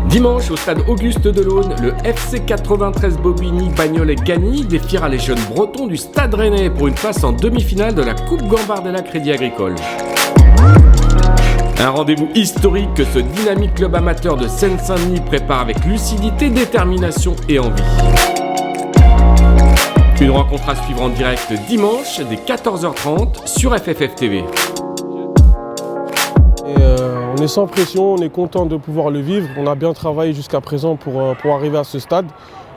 Dimanche, au stade Auguste Delaune, le FC 93 Bobigny Bagnolet-Gagny défiera les jeunes bretons du Stade Rennais pour une place en demi-finale de la Coupe Gambardella Crédit Agricole. Un rendez-vous historique que ce dynamique club amateur de Seine-Saint-Denis prépare avec lucidité, détermination et envie. Une rencontre à suivre en direct dimanche dès 14h30 sur FFF TV. On est sans pression, on est content de pouvoir le vivre. On a bien travaillé jusqu'à présent pour arriver à ce stade.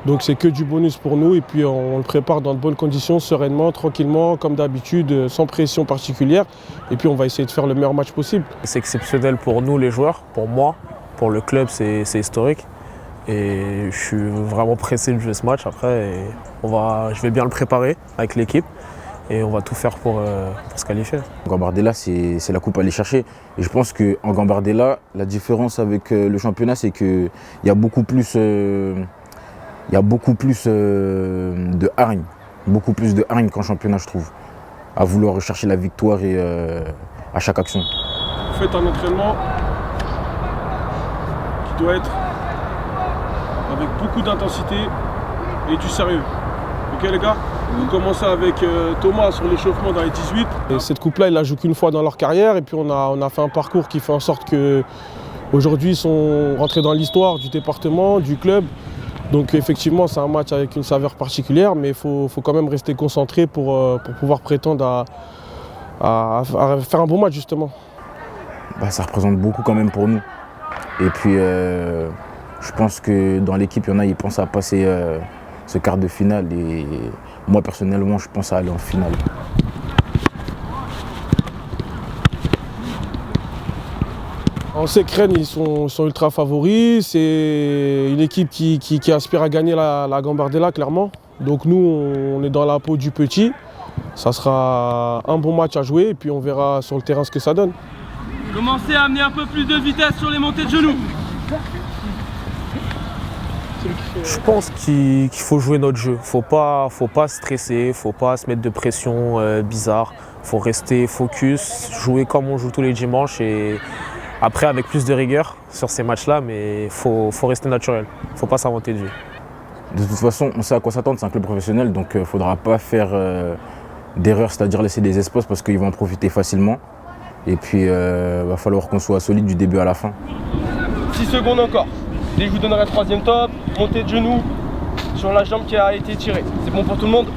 Donc c'est que du bonus pour nous et puis on le prépare dans de bonnes conditions, sereinement, tranquillement, comme d'habitude, sans pression particulière. Et puis on va essayer de faire le meilleur match possible. C'est exceptionnel pour nous les joueurs, pour moi, pour le club c'est historique. Et je suis vraiment pressé de jouer ce match après. Je vais bien le préparer avec l'équipe. Et on va tout faire pour se qualifier. Gambardella, c'est la coupe à aller chercher. Et je pense qu'en Gambardella, la différence avec le championnat, c'est qu'il y a beaucoup plus, de hargne. Beaucoup plus de hargne qu'en championnat, je trouve. À vouloir rechercher la victoire et à chaque action. Vous faites un entraînement qui doit être avec beaucoup d'intensité et du sérieux. Ok les gars? Vous commencez avec Thomas sur l'échauffement dans les 18. Et cette coupe-là, ils la jouent qu'une fois dans leur carrière. Et puis on a fait un parcours qui fait en sorte qu'aujourd'hui, ils sont rentrés dans l'histoire du département, du club. Donc effectivement, c'est un match avec une saveur particulière, mais il faut quand même rester concentré pour pouvoir prétendre à faire un bon match justement. Ça représente beaucoup quand même pour nous. Et puis je pense que dans l'équipe, il y en a, ils pensent à passer ce quart de finale. Et moi personnellement, je pense à aller en finale. On sait que Rennes, ils sont ultra favoris. C'est une équipe qui aspire à gagner la Gambardella, clairement. Donc nous, on est dans la peau du petit. Ça sera un bon match à jouer et puis on verra sur le terrain ce que ça donne. Commencez à amener un peu plus de vitesse sur les montées de genoux. Je pense qu'il faut jouer notre jeu. Faut pas stresser, faut pas se mettre de pression bizarre. Faut rester focus, jouer comme on joue tous les dimanches et après avec plus de rigueur sur ces matchs-là, mais faut rester naturel. Faut pas s'inventer de jeu. De toute façon, on sait à quoi s'attendre, c'est un club professionnel, donc il ne faudra pas faire d'erreur, c'est-à-dire laisser des espaces parce qu'ils vont en profiter facilement. Et puis va falloir qu'on soit solide du début à la fin. 6 secondes encore. Dès que je vous donnerai le troisième top, montée de genoux sur la jambe qui a été tirée. C'est bon pour tout le monde?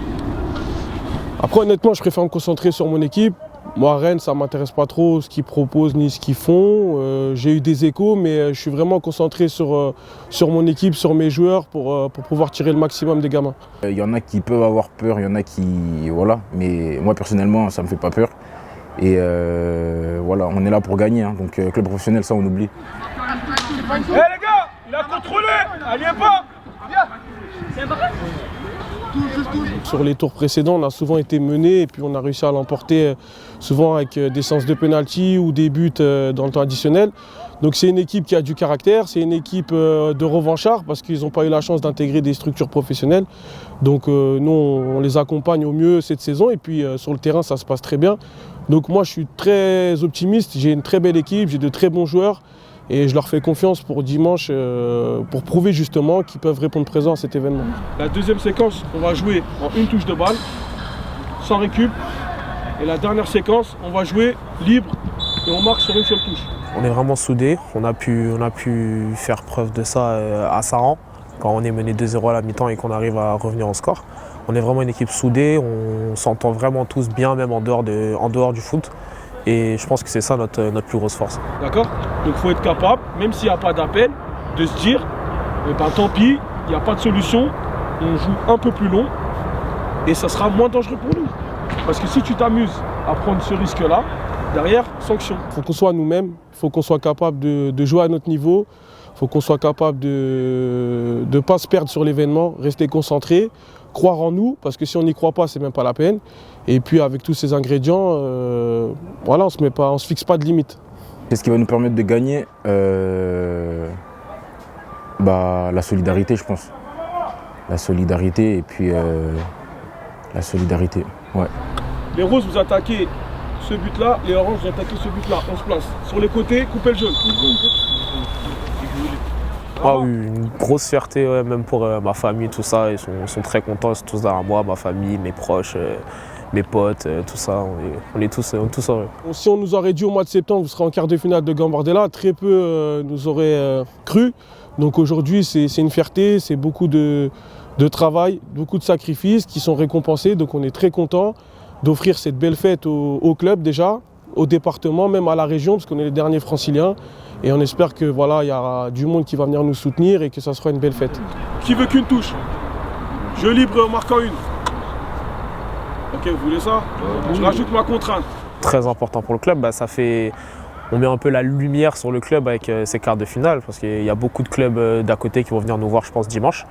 Après honnêtement, je préfère me concentrer sur mon équipe. Moi, Rennes, ça ne m'intéresse pas trop ce qu'ils proposent ni ce qu'ils font. J'ai eu des échos, mais je suis vraiment concentré sur mon équipe, sur mes joueurs pour pouvoir tirer le maximum des gamins. Il y en a qui peuvent avoir peur, il y en a qui... Voilà. Mais moi, personnellement, ça ne me fait pas peur. Et voilà, on est là pour gagner. Hein. Donc, club professionnel, ça, on oublie. Hé les gars, il a contrôlé. Alliez pas. Viens. Sur les tours précédents, on a souvent été mené et puis on a réussi à l'emporter souvent avec des séances de pénalty ou des buts dans le temps additionnel. Donc c'est une équipe qui a du caractère, c'est une équipe de revanchards parce qu'ils n'ont pas eu la chance d'intégrer des structures professionnelles. Donc nous, on les accompagne au mieux cette saison et puis sur le terrain, ça se passe très bien. Donc moi, je suis très optimiste, j'ai une très belle équipe, j'ai de très bons joueurs. Et je leur fais confiance pour dimanche, pour prouver justement qu'ils peuvent répondre présent à cet événement. La deuxième séquence, on va jouer en une touche de balle, sans récup. Et la dernière séquence, on va jouer libre et on marque sur une seule touche. On est vraiment soudés, on a pu faire preuve de ça à Saran, quand on est mené 2-0 à la mi-temps et qu'on arrive à revenir au score. On est vraiment une équipe soudée, on s'entend vraiment tous bien, même en dehors du foot. Et je pense que c'est ça notre plus grosse force. D'accord? Donc il faut être capable, même s'il n'y a pas d'appel, de se dire, tant pis, il n'y a pas de solution, on joue un peu plus long et ça sera moins dangereux pour nous. Parce que si tu t'amuses à prendre ce risque-là, derrière, sanction. Il faut qu'on soit nous-mêmes, il faut qu'on soit capable de jouer à notre niveau, il faut qu'on soit capable de ne pas se perdre sur l'événement, rester concentré, croire en nous, parce que si on n'y croit pas, c'est même pas la peine. Et puis avec tous ces ingrédients, voilà, on se fixe pas de limite. C'est ce qui va nous permettre de gagner la solidarité, je pense. La solidarité et puis la solidarité, ouais. Les roses, vous attaquez ce but-là, les oranges, vous attaquez ce but-là. On se place. Sur les côtés, coupez le jaune. Ah oui, une grosse fierté, ouais, même pour ma famille, tout ça. Ils sont très contents, ils sont tous derrière moi, ma famille, mes proches, mes potes, tout ça. On est tous heureux. Si on nous aurait dit au mois de septembre, vous serez en quart de finale de Gambardella, très peu nous auraient cru. Donc aujourd'hui, c'est une fierté, c'est beaucoup de travail, beaucoup de sacrifices qui sont récompensés. Donc on est très content d'offrir cette belle fête au club déjà, au département, même à la région, parce qu'on est les derniers franciliens. Et on espère que voilà, il y aura du monde qui va venir nous soutenir et que ça sera une belle fête. Qui veut qu'une touche? Jeu libre marquant une. Ok, vous voulez ça? Je rajoute ma contrainte. Très important pour le club, on met un peu la lumière sur le club avec ces quarts de finale, parce qu'il y a beaucoup de clubs d'à côté qui vont venir nous voir, je pense, dimanche.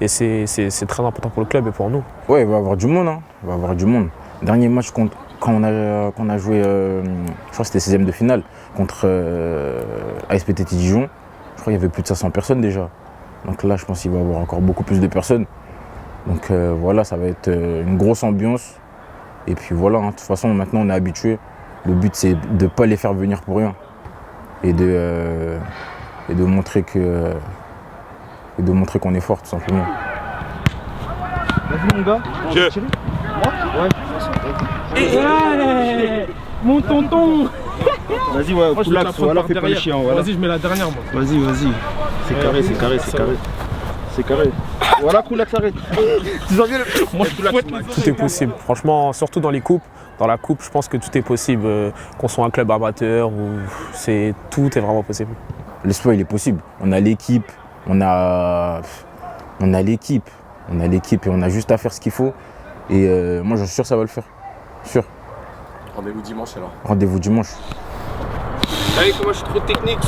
Et c'est très important pour le club et pour nous. Ouais, il va y avoir du monde, hein. Il va y avoir du monde. Dernier match quand on a joué, je crois que c'était 16e de finale, contre ASPT Dijon, je crois qu'il y avait plus de 500 personnes déjà. Donc là, je pense qu'il va y avoir encore beaucoup plus de personnes. Donc voilà, ça va être une grosse ambiance. Et puis voilà, hein, de toute façon, maintenant on est habitué. Le but, c'est de ne pas les faire venir pour rien. Et de montrer qu'on est fort, tout simplement. Vas-y mon gars, on va tirer. Ouais. Mon tonton. Vas-y, ouais, Koulax, voilà, fais pas le chien. Voilà. Vas-y, je mets la dernière, moi. Vas-y. C'est carré. C'est carré. Voilà, Koulax, arrête. Moi, tout est possible. Franchement, surtout dans les coupes. Dans la coupe, je pense que tout est possible. Qu'on soit un club amateur, tout est vraiment possible. L'espoir, il est possible. On a l'équipe, on a l'équipe et on a juste à faire ce qu'il faut. Et moi, je suis sûr que ça va le faire. Sûr. Rendez-vous dimanche alors. Rendez-vous dimanche. Allez, moi je suis trop technique.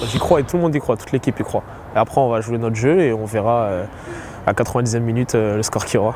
J'y crois et tout le monde y croit, toute l'équipe y croit. Et après, on va jouer notre jeu et on verra à 90e minute le score qu'il y aura.